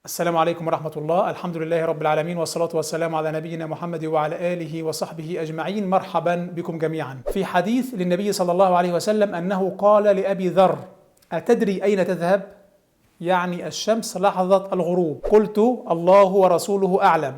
السلام عليكم ورحمة الله. الحمد لله رب العالمين، والصلاة والسلام على نبينا محمد وعلى آله وصحبه أجمعين. مرحبا بكم جميعا. في حديث للنبي صلى الله عليه وسلم أنه قال لأبي ذر: أتدري أين تذهب؟ يعني الشمس لحظة الغروب. قلت: الله ورسوله أعلم.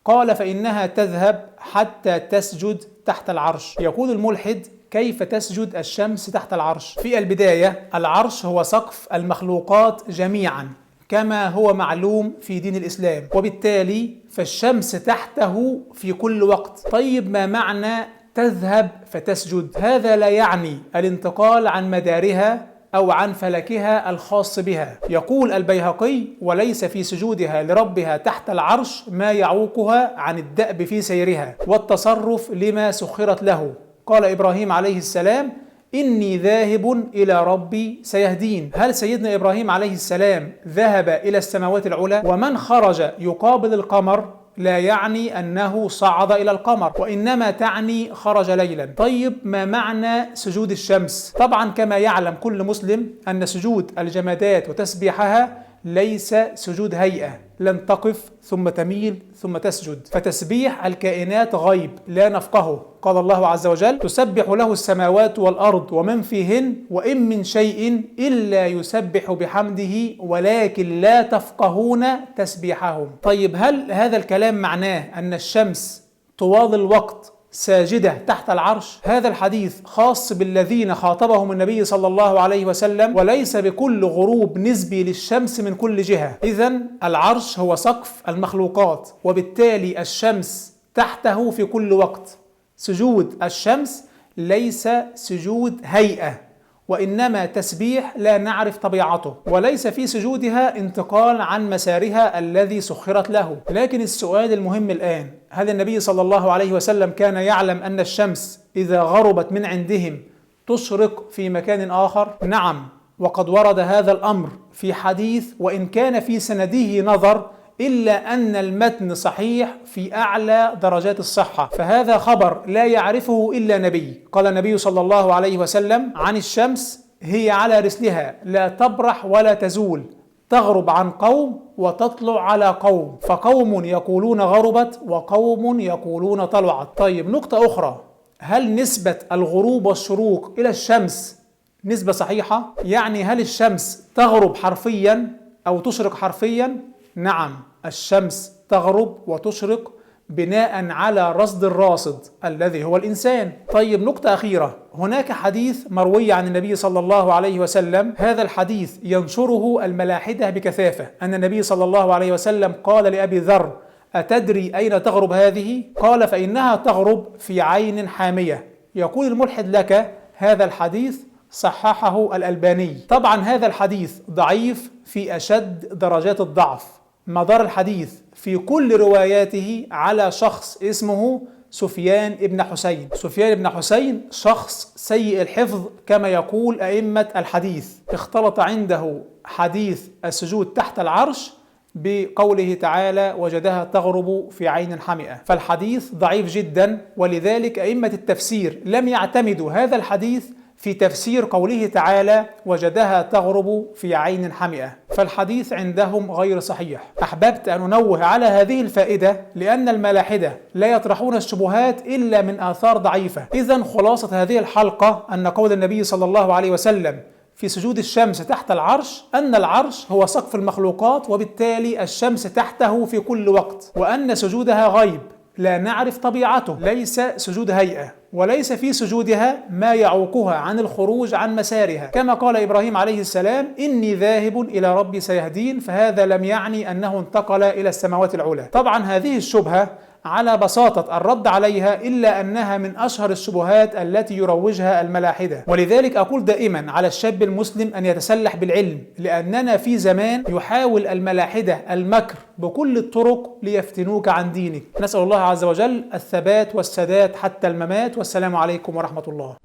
قال: فإنها تذهب حتى تسجد تحت العرش. يقول الملحد: كيف تسجد الشمس تحت العرش؟ في البداية، العرش هو سقف المخلوقات جميعا كما هو معلوم في دين الإسلام، وبالتالي فالشمس تحته في كل وقت. طيب، ما معنى تذهب فتسجد؟ هذا لا يعني الانتقال عن مدارها أو عن فلكها الخاص بها. يقول البيهقي: وليس في سجودها لربها تحت العرش ما يعوقها عن الدأب في سيرها والتصرف لما سخرت له. قال إبراهيم عليه السلام: إني ذاهب إلى ربي سيهدين. هل سيدنا إبراهيم عليه السلام ذهب إلى السماوات العلى؟ ومن خرج يقابل القمر لا يعني أنه صعد إلى القمر، وإنما تعني خرج ليلا. طيب، ما معنى سجود الشمس؟ طبعا كما يعلم كل مسلم أن سجود الجمادات وتسبيحها ليس سجود هيئة، لن تقف ثم تميل ثم تسجد، فتسبيح الكائنات غيب لا نفقهه. قال الله عز وجل: تسبح له السماوات والأرض ومن فيهن وإن من شيء إلا يسبح بحمده ولكن لا تفقهون تسبيحهم. طيب، هل هذا الكلام معناه أن الشمس طوال الوقت ساجدة تحت العرش؟ هذا الحديث خاص بالذين خاطبهم النبي صلى الله عليه وسلم، وليس بكل غروب نسبي للشمس من كل جهة. إذن العرش هو سقف المخلوقات، وبالتالي الشمس تحته في كل وقت. سجود الشمس ليس سجود هيئة، وإنما تسبيح لا نعرف طبيعته، وليس في سجودها انتقال عن مسارها الذي سخرت له. لكن السؤال المهم الآن: هل النبي صلى الله عليه وسلم كان يعلم أن الشمس إذا غربت من عندهم تشرق في مكان آخر؟ نعم، وقد ورد هذا الأمر في حديث، وإن كان في سنده نظر، إلا أن المتن صحيح في أعلى درجات الصحة، فهذا خبر لا يعرفه إلا نبي. قال النبي صلى الله عليه وسلم عن الشمس: هي على رسلها لا تبرح ولا تزول، تغرب عن قوم وتطلع على قوم، فقوم يقولون غربت وقوم يقولون طلعت. طيب، نقطة أخرى: هل نسبة الغروب والشروق إلى الشمس نسبة صحيحة؟ يعني هل الشمس تغرب حرفيا أو تشرق حرفيا؟ نعم، الشمس تغرب وتشرق بناء على رصد الراصد الذي هو الإنسان. طيب، نقطة أخيرة: هناك حديث مروي عن النبي صلى الله عليه وسلم، هذا الحديث ينشره الملاحدة بكثافة، أن النبي صلى الله عليه وسلم قال لأبي ذر: أتدري أين تغرب هذه؟ قال: فإنها تغرب في عين حامية. يقول الملحد لك: هذا الحديث صححه الألباني. طبعا هذا الحديث ضعيف في أشد درجات الضعف. مدار الحديث في كل رواياته على شخص اسمه سفيان بن حسين. سفيان بن حسين شخص سيء الحفظ كما يقول أئمة الحديث، اختلط عنده حديث السجود تحت العرش بقوله تعالى: وجدها تغرب في عين حمئة، فالحديث ضعيف جدا. ولذلك أئمة التفسير لم يعتمدوا هذا الحديث في تفسير قوله تعالى: وجدها تغرب في عين حمئة، فالحديث عندهم غير صحيح. أحببت أن أنوه على هذه الفائدة لأن الملاحدة لا يطرحون الشبهات إلا من آثار ضعيفة. إذن خلاصة هذه الحلقة أن قول النبي صلى الله عليه وسلم في سجود الشمس تحت العرش أن العرش هو سقف المخلوقات، وبالتالي الشمس تحته في كل وقت، وأن سجودها غيب لا نعرف طبيعته، ليس سجود هيئة، وليس في سجودها ما يعوقها عن الخروج عن مسارها. كما قال إبراهيم عليه السلام: إني ذاهب إلى ربي سيهدين، فهذا لم يعني أنه انتقل إلى السماوات العلى. طبعا هذه الشبهة على بساطة الرد عليها، إلا أنها من أشهر الشبهات التي يروجها الملاحدة. ولذلك أقول دائما على الشاب المسلم أن يتسلح بالعلم، لأننا في زمان يحاول الملاحدة المكر بكل الطرق ليفتنوك عن دينك. نسأل الله عز وجل الثبات والسداد حتى الممات، والسلام عليكم ورحمة الله.